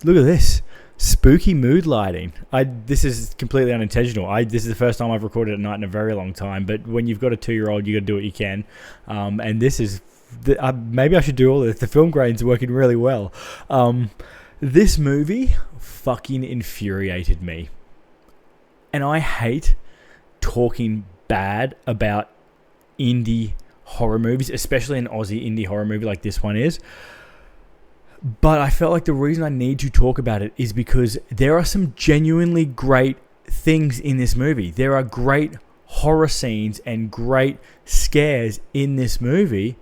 look at this. Spooky mood lighting. This is completely unintentional. This is the first time I've recorded at night in a very long time. But when you've got a 2-year-old, you got to do what you can. And this is maybe I should do all this. The film grain's working really well. This movie fucking infuriated me, and I hate talking bad about indie horror movies, especially an Aussie indie horror movie like this one is. But I felt like the reason I need to talk about it is because there are some genuinely great things in this movie. There are great horror scenes and great scares in this movie.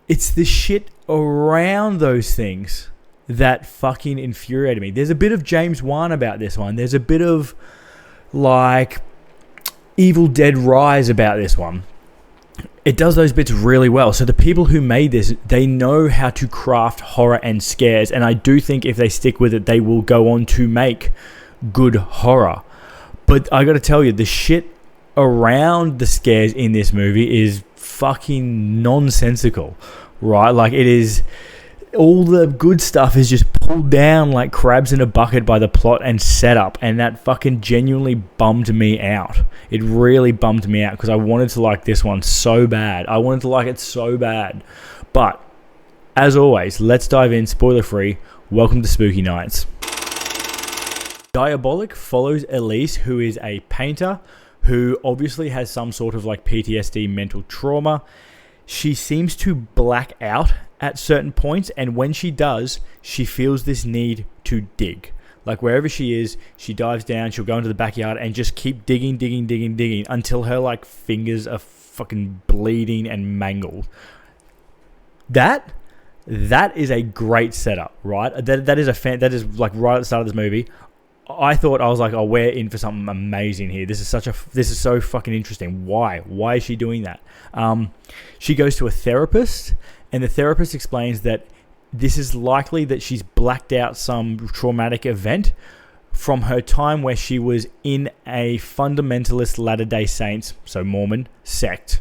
It's the shit around those things that fucking infuriated me. There's a bit of James Wan about this one. There's a bit of like Evil Dead Rise about this one. It does those bits really well. So the people who made this, they know how to craft horror and scares. And I do think if they stick with it, they will go on to make good horror. But I got to tell you, the shit around the scares in this movie is fucking nonsensical, right? Like, it is... all the good stuff is just pulled down like crabs in a bucket by the plot and setup, and that fucking genuinely bummed me out. It really bummed me out because I wanted to like this one so bad. I wanted to like it so bad. But, as always, let's dive in, spoiler free. Welcome to SpookieKnights. Diabolic follows Elise, who is a painter who obviously has some sort of like PTSD, mental trauma. She seems to black out at certain points, and when she does, she feels this need to dig. Like, wherever she is, she dives down, she'll go into the backyard and just keep digging until her like fingers are fucking bleeding and mangled. That is a great setup, right? That is like right at the start of this movie. I was like, oh, we're in for something amazing here. This is so fucking interesting. Why is she doing that? She goes to a therapist, and the therapist explains that this is likely that she's blacked out some traumatic event from her time where she was in a fundamentalist Latter-day Saints, so Mormon, sect,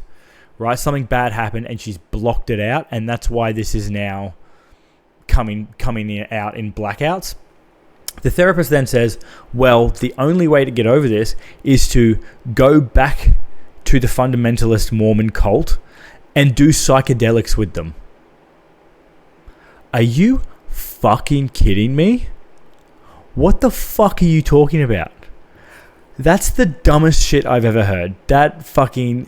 right? Something bad happened and she's blocked it out, and that's why this is now coming out in blackouts. The therapist then says, well, the only way to get over this is to go back to the fundamentalist Mormon cult and do psychedelics with them. Are you fucking kidding me? What the fuck are you talking about? That's the dumbest shit I've ever heard. That fucking...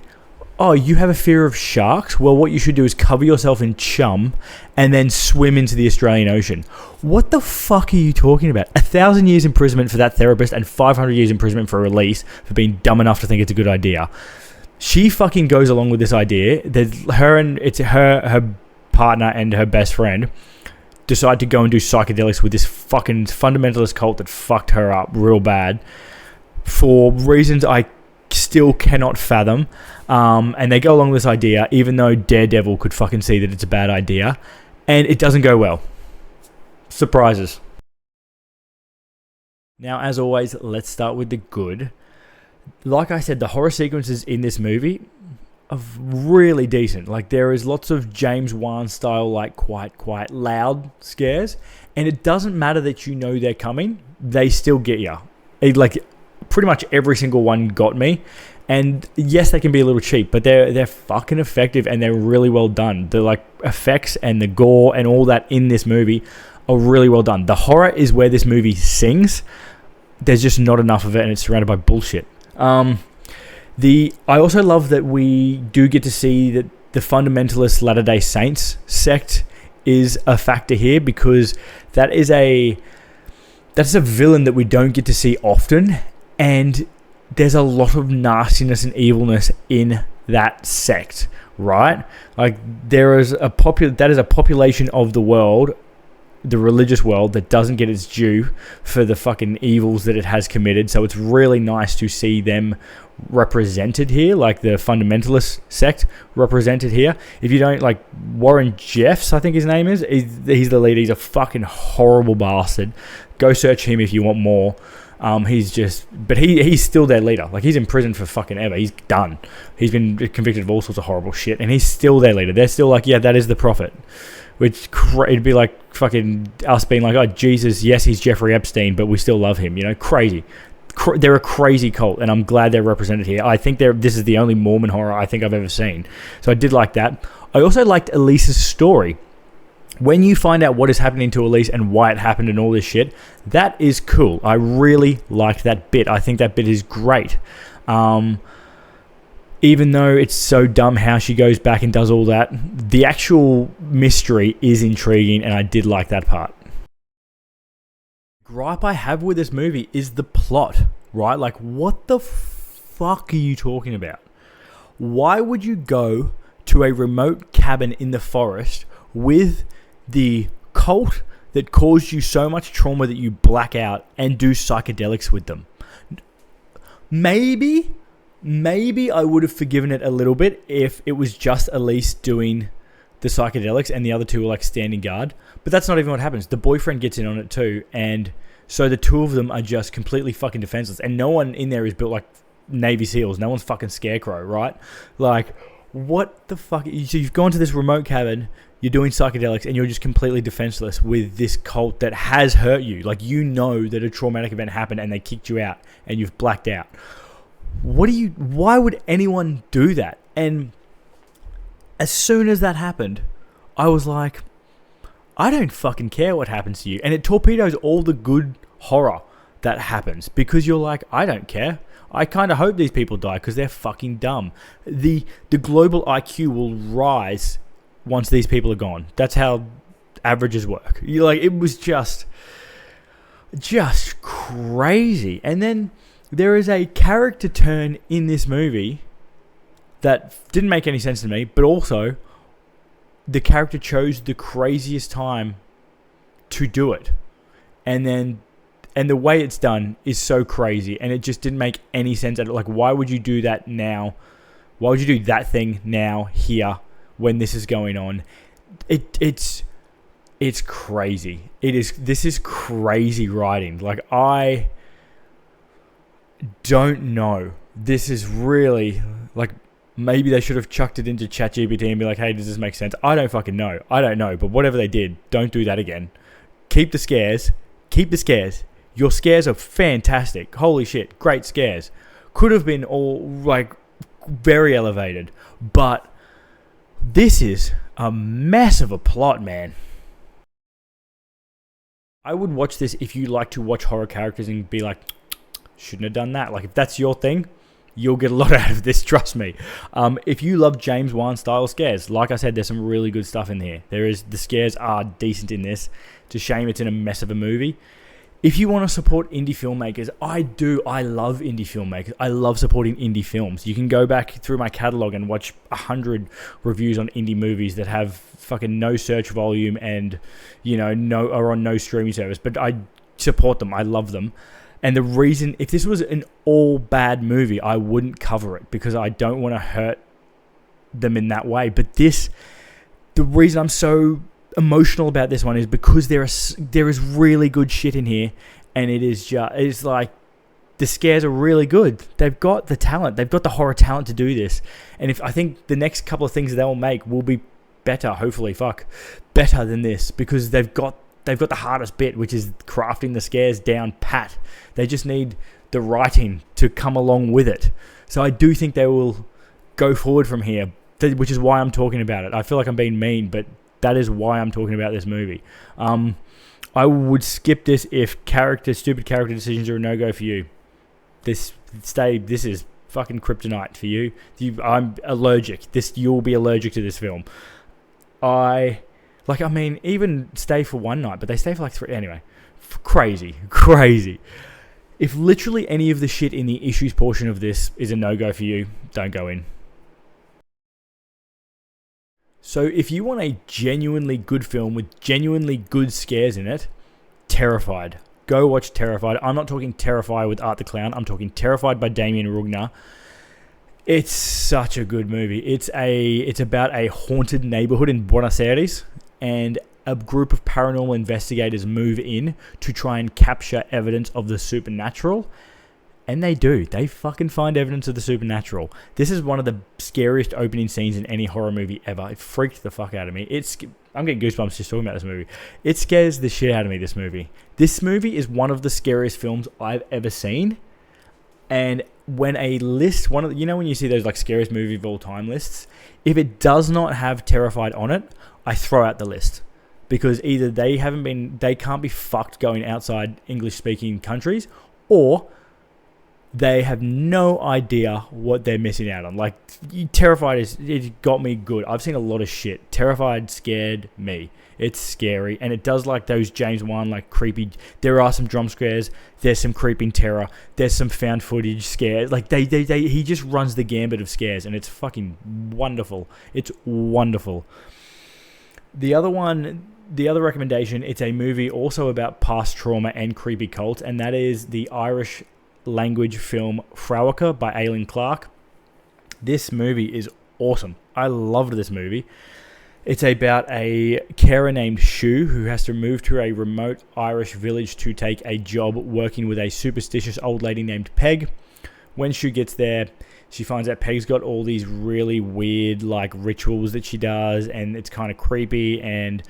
oh, you have a fear of sharks? Well, what you should do is cover yourself in chum and then swim into the Australian Ocean. What the fuck are you talking about? 1,000 years imprisonment for that therapist and 500 years imprisonment for Elise for being dumb enough to think it's a good idea. She fucking goes along with this idea. Her partner and her best friend decide to go and do psychedelics with this fucking fundamentalist cult that fucked her up real bad for reasons I still cannot fathom. And they go along with this idea, even though Daredevil could fucking see that it's a bad idea, and it doesn't go well. Surprises. Now, as always, let's start with the good. Like I said, the horror sequences in this movie are really decent. Like, there is lots of James Wan style, like quite loud scares, and it doesn't matter that you know they're coming, they still get you. Like, pretty much every single one got me. And yes, they can be a little cheap, but they're fucking effective and they're really well done. The like effects and the gore and all that in this movie are really well done. The horror is where this movie sings. There's just not enough of it, and it's surrounded by bullshit. I also love that we do get to see that the fundamentalist Latter-day Saints sect is a factor here, because that's a villain that we don't get to see often, and there's a lot of nastiness and evilness in that sect, right? Like, that is a population of the world, the religious world, that doesn't get its due for the fucking evils that it has committed. So it's really nice to see them represented here, like the fundamentalist sect represented here. If you don't, like, Warren Jeffs, I think his name is, he's the leader. He's a fucking horrible bastard. Go search him if you want more. He's still their leader. Like, he's in prison for fucking ever. He's done. He's been convicted of all sorts of horrible shit, and he's still their leader. They're still like, yeah, that is the prophet. which it'd be like fucking us being like, oh Jesus, yes, he's Jeffrey Epstein, but we still love him. You know, crazy. They're a crazy cult, and I'm glad they're represented here. I think this is the only Mormon horror I think I've ever seen, so I did like that. I also liked Elise's story. When you find out what is happening to Elise and why it happened and all this shit, that is cool. I really liked that bit. I think that bit is great. Even though it's so dumb how she goes back and does all that, the actual mystery is intriguing, and I did like that part. Gripe I have with this movie is the plot, right? Like, what the fuck are you talking about? Why would you go to a remote cabin in the forest with the cult that caused you so much trauma that you black out and do psychedelics with them? Maybe I would have forgiven it a little bit if it was just Elise doing the psychedelics and the other two were like standing guard. But that's not even what happens. The boyfriend gets in on it too, and so the two of them are just completely fucking defenseless. And no one in there is built like Navy SEALs. No one's fucking Scarecrow, right? Like, what the fuck? So you've gone to this remote cabin, you're doing psychedelics, and you're just completely defenseless with this cult that has hurt you. Like, you know that a traumatic event happened and they kicked you out and you've blacked out. Why would anyone do that? And as soon as that happened, I was like, I don't fucking care what happens to you. And it torpedoes all the good horror that happens, because you're like, I don't care. I kind of hope these people die because they're fucking dumb. The global IQ will rise once these people are gone. That's how averages work. You like, it was just crazy. And then there is a character turn in this movie that didn't make any sense to me, but also the character chose the craziest time to do it. And the way it's done is so crazy, and it just didn't make any sense at all. Like, why would you do that now? Why would you do that thing now, here, when this is going on? It's crazy. This is crazy writing. Like, I don't know. This is really, like, maybe they should have chucked it into ChatGPT and be like, hey, does this make sense? I don't fucking know. I don't know. But whatever they did, don't do that again. Keep the scares. Keep the scares. Your scares are fantastic. Holy shit. Great scares. Could have been all, like, very elevated. But this is a mess of a plot, man. I would watch this if you like to watch horror characters and be like, shouldn't have done that. Like, if that's your thing, you'll get a lot out of this, trust me. If you love James Wan style scares, like I said, there's some really good stuff in here. The scares are decent in this. It's a shame it's in a mess of a movie. If you want to support indie filmmakers, I do. I love indie filmmakers. I love supporting indie films. You can go back through my catalog and watch 100 reviews on indie movies that have fucking no search volume and, you know, are on no streaming service. But I support them. I love them. And the reason, if this was an all bad movie, I wouldn't cover it because I don't want to hurt them in that way. But the reason I'm so emotional about this one is because there is really good shit in here, and it's like the scares are really good. They've got the talent, they've got the horror talent to do this, and if I think the next couple of things they'll make will be better, hopefully, better than this, because they've got the hardest bit, which is crafting the scares down pat. They just need the writing to come along with it. So I do think they will go forward from here, which is why I'm talking about it. I feel like I'm being mean, but that is why I'm talking about this movie. I would skip this if stupid character decisions are a no-go for you. This is fucking kryptonite for you. I'm allergic. You'll be allergic to this film. Even stay for one night, but they stay for like 3. Anyway, crazy. If literally any of the shit in the issues portion of this is a no-go for you, don't go in. So if you want a genuinely good film with genuinely good scares in it, Terrified. Go watch Terrified. I'm not talking Terrified with Art the Clown. I'm talking Terrified by Damien Rugner. It's such a good movie. It's about a haunted neighborhood in Buenos Aires, and a group of paranormal investigators move in to try and capture evidence of the supernatural. And they do. They fucking find evidence of the supernatural. This is one of the scariest opening scenes in any horror movie ever. It freaked the fuck out of me. I'm getting goosebumps just talking about this movie. It scares the shit out of me, this movie. This movie is one of the scariest films I've ever seen. And when a list, when you see those like scariest movie of all time lists, if it does not have Terrified on it, I throw out the list. Because either they can't be fucked going outside English speaking countries, or they have no idea what they're missing out on. Like, Terrified it got me good. I've seen a lot of shit. Terrified scared me. It's scary, and it does like those James Wan like creepy. There are some jump scares. There's some creeping terror. There's some found footage scares. Like he just runs the gambit of scares, and it's fucking wonderful. It's wonderful. The other recommendation, it's a movie also about past trauma and creepy cults, and that is the Irish language film Frauacha by Aileen Clark. This movie is awesome. I loved this movie. It's about a carer named Shu who has to move to a remote Irish village to take a job working with a superstitious old lady named Peg. When Shu gets there, she finds out Peg's got all these really weird like rituals that she does, and it's kind of creepy, and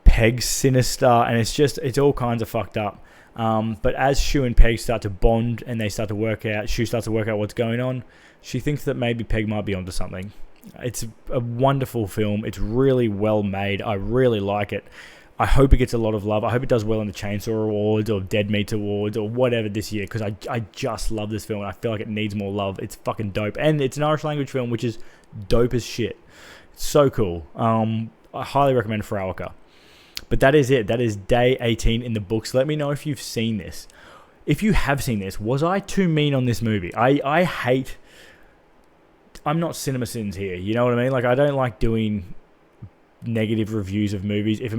Peg's sinister, and it's all kinds of fucked up. But as Shu and Peg start to bond and they start to work out, Shu starts to work out what's going on, she thinks that maybe Peg might be onto something. It's a wonderful film. It's really well made. I really like it. I hope it gets a lot of love. I hope it does well in the Chainsaw Awards or Dead Meat Awards or whatever this year, because I just love this film and I feel like it needs more love. It's fucking dope. And it's an Irish language film, which is dope as shit. It's so cool. I highly recommend Frauacha. But that is it. That is day 18 in the books. Let me know if you've seen this. If you have seen this, was I too mean on this movie? I'm not CinemaSins here. You know what I mean? Like, I don't like doing negative reviews of movies. If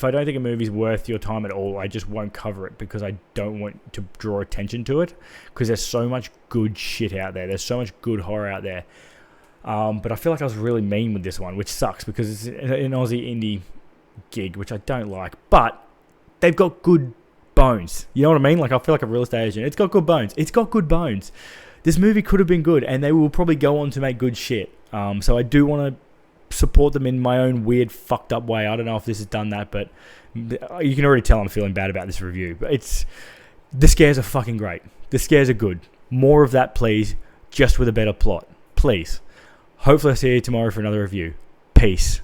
I don't think a movie's worth your time at all, I just won't cover it because I don't want to draw attention to it, because there's so much good shit out there. There's so much good horror out there. But I feel like I was really mean with this one, which sucks because it's an Aussie Indie gig, which I don't like, but they've got good bones. You know what I mean? Like, I feel like a real estate agent. It's got good bones. It's got good bones. This movie could have been good, and they will probably go on to make good shit. So I do want to support them in my own weird, fucked up way. I don't know if this has done that, but you can already tell I'm feeling bad about this review. But the scares are fucking great. The scares are good. More of that, please, just with a better plot. Please. Hopefully I'll see you tomorrow for another review. Peace.